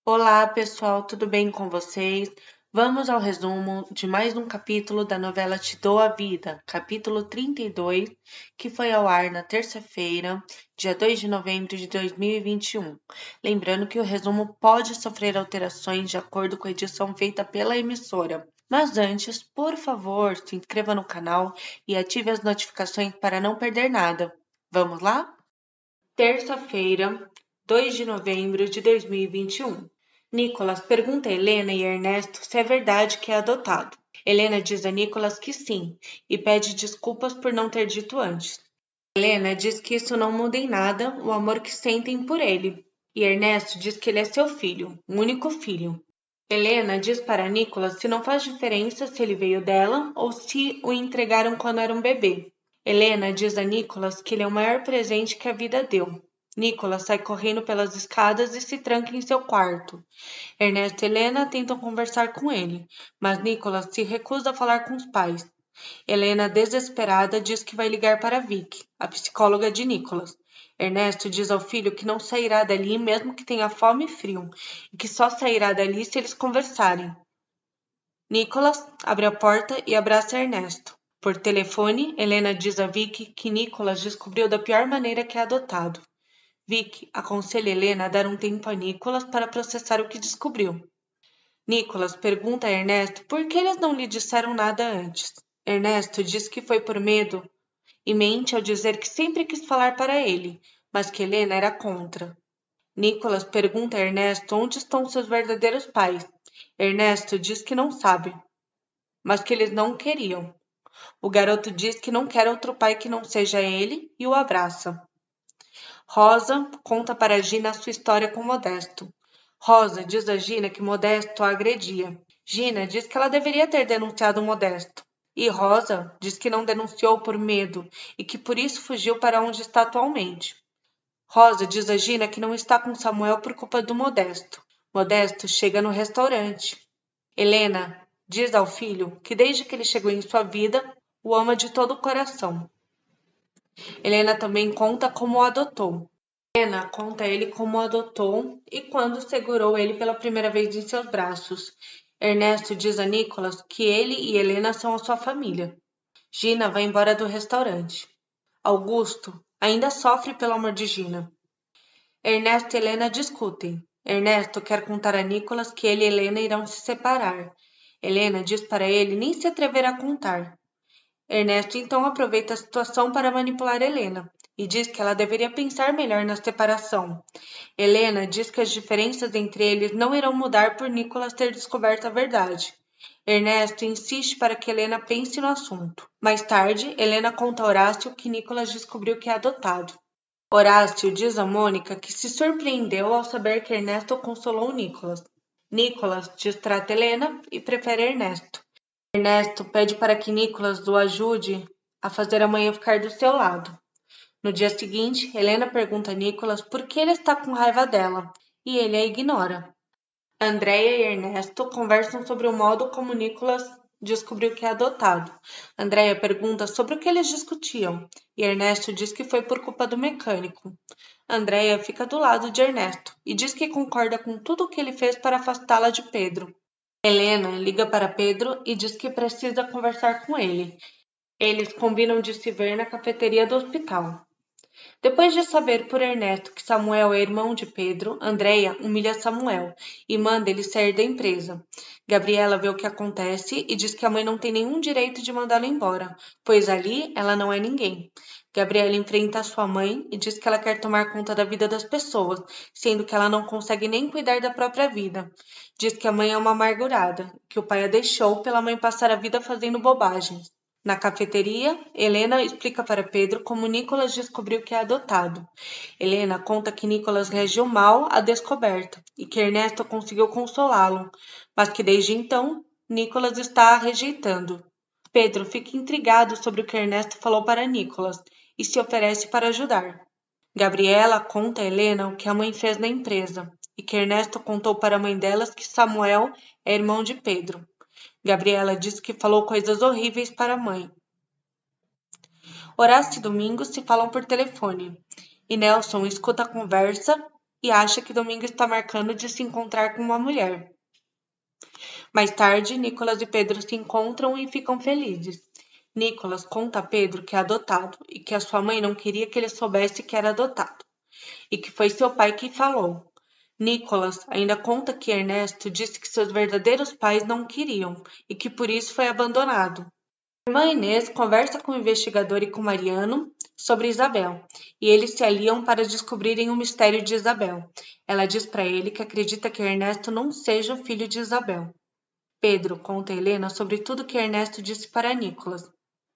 Olá, pessoal, tudo bem com vocês? Vamos ao resumo de mais um capítulo da novela Te Dou a Vida, capítulo 32, que foi ao ar na terça-feira, dia 2 de novembro de 2021. Lembrando que o resumo pode sofrer alterações de acordo com a edição feita pela emissora. Mas antes, por favor, se inscreva no canal e ative as notificações para não perder nada. Vamos lá? Terça-feira, 2 de novembro de 2021. Nicolas pergunta a Helena e Ernesto se é verdade que é adotado. Helena diz a Nicolas que sim e pede desculpas por não ter dito antes. Helena diz que isso não muda em nada o amor que sentem por ele. E Ernesto diz que ele é seu filho, o único filho. Helena diz para Nicolas se não faz diferença se ele veio dela ou se o entregaram quando era um bebê. Helena diz a Nicolas que ele é o maior presente que a vida deu. Nicolas sai correndo pelas escadas e se tranca em seu quarto. Ernesto e Helena tentam conversar com ele, mas Nicolas se recusa a falar com os pais. Helena, desesperada, diz que vai ligar para Vicky, a psicóloga de Nicolas. Ernesto diz ao filho que não sairá dali mesmo que tenha fome e frio, e que só sairá dali se eles conversarem. Nicolas abre a porta e abraça Ernesto. Por telefone, Helena diz a Vicky que Nicolas descobriu da pior maneira que é adotado. Vicky aconselha Helena a dar um tempo a Nicolas para processar o que descobriu. Nicolas pergunta a Ernesto por que eles não lhe disseram nada antes. Ernesto diz que foi por medo e mente ao dizer que sempre quis falar para ele, mas que Helena era contra. Nicolas pergunta a Ernesto onde estão seus verdadeiros pais. Ernesto diz que não sabe, mas que eles não queriam. O garoto diz que não quer outro pai que não seja ele e o abraça. Rosa conta para Gina sua história com Modesto. Rosa diz a Gina que Modesto a agredia. Gina diz que ela deveria ter denunciado Modesto. E Rosa diz que não denunciou por medo e que por isso fugiu para onde está atualmente. Rosa diz a Gina que não está com Samuel por culpa do Modesto. Modesto chega no restaurante. Helena diz ao filho que desde que ele chegou em sua vida, o ama de todo o coração. Helena também conta como o adotou. Helena conta a ele como o adotou e quando segurou ele pela primeira vez em seus braços. Ernesto diz a Nicolas que ele e Helena são a sua família. Gina vai embora do restaurante. Augusto ainda sofre pelo amor de Gina. Ernesto e Helena discutem. Ernesto quer contar a Nicolas que ele e Helena irão se separar. Helena diz para ele nem se atrever a contar. Ernesto então aproveita a situação para manipular Helena e diz que ela deveria pensar melhor na separação. Helena diz que as diferenças entre eles não irão mudar por Nicolas ter descoberto a verdade. Ernesto insiste para que Helena pense no assunto. Mais tarde, Helena conta a Horácio que Nicolas descobriu que é adotado. Horácio diz a Mônica que se surpreendeu ao saber que Ernesto consolou Nicolas. Nicolas distrata Helena e prefere Ernesto. Ernesto pede para que Nicolas o ajude a fazer a mãe ficar do seu lado. No dia seguinte, Helena pergunta a Nicolas por que ele está com raiva dela, e ele a ignora. Andréia e Ernesto conversam sobre o modo como Nicolas descobriu que é adotado. Andréia pergunta sobre o que eles discutiam, e Ernesto diz que foi por culpa do mecânico. Andréia fica do lado de Ernesto e diz que concorda com tudo o que ele fez para afastá-la de Pedro. Helena liga para Pedro e diz que precisa conversar com ele. Eles combinam de se ver na cafeteria do hospital. Depois de saber por Ernesto que Samuel é irmão de Pedro, Andréia humilha Samuel e manda ele sair da empresa. Gabriela vê o que acontece e diz que a mãe não tem nenhum direito de mandá-la embora, pois ali ela não é ninguém. Gabriela enfrenta a sua mãe e diz que ela quer tomar conta da vida das pessoas, sendo que ela não consegue nem cuidar da própria vida. Diz que a mãe é uma amargurada, que o pai a deixou pela mãe passar a vida fazendo bobagens. Na cafeteria, Helena explica para Pedro como Nicolas descobriu que é adotado. Helena conta que Nicolas reagiu mal à descoberta e que Ernesto conseguiu consolá-lo, mas que desde então Nicolas está a rejeitando. Pedro fica intrigado sobre o que Ernesto falou para Nicolas e se oferece para ajudar. Gabriela conta a Helena o que a mãe fez na empresa e que Ernesto contou para a mãe delas que Samuel é irmão de Pedro. Gabriela diz que falou coisas horríveis para a mãe. Horácio e Domingos se falam por telefone, e Nelson escuta a conversa e acha que domingo está marcando de se encontrar com uma mulher. Mais tarde, Nicolas e Pedro se encontram e ficam felizes. Nicolas conta a Pedro que é adotado e que a sua mãe não queria que ele soubesse que era adotado, e que foi seu pai que falou. Nicolas ainda conta que Ernesto disse que seus verdadeiros pais não queriam e que por isso foi abandonado. A irmã Inês conversa com o investigador e com Mariano sobre Isabel, e eles se aliam para descobrirem o mistério de Isabel. Ela diz para ele que acredita que Ernesto não seja o filho de Isabel. Pedro conta a Helena sobre tudo que Ernesto disse para Nicolas.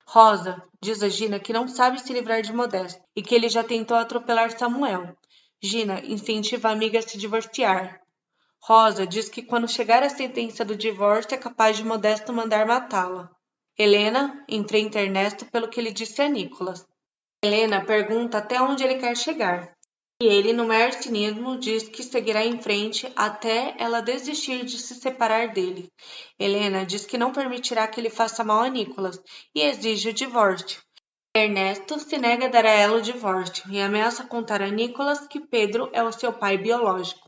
Rosa diz a Gina que não sabe se livrar de Modesto e que ele já tentou atropelar Samuel. Gina incentiva a amiga a se divorciar. Rosa diz que quando chegar a sentença do divórcio é capaz de Modesto mandar matá-la. Helena enfrenta Ernesto pelo que ele disse a Nicolas. Helena pergunta até onde ele quer chegar. E ele, no maior cinismo, diz que seguirá em frente até ela desistir de se separar dele. Helena diz que não permitirá que ele faça mal a Nicolas e exige o divórcio. Ernesto se nega a dar a ela o divórcio e ameaça contar a Nicolas que Pedro é o seu pai biológico.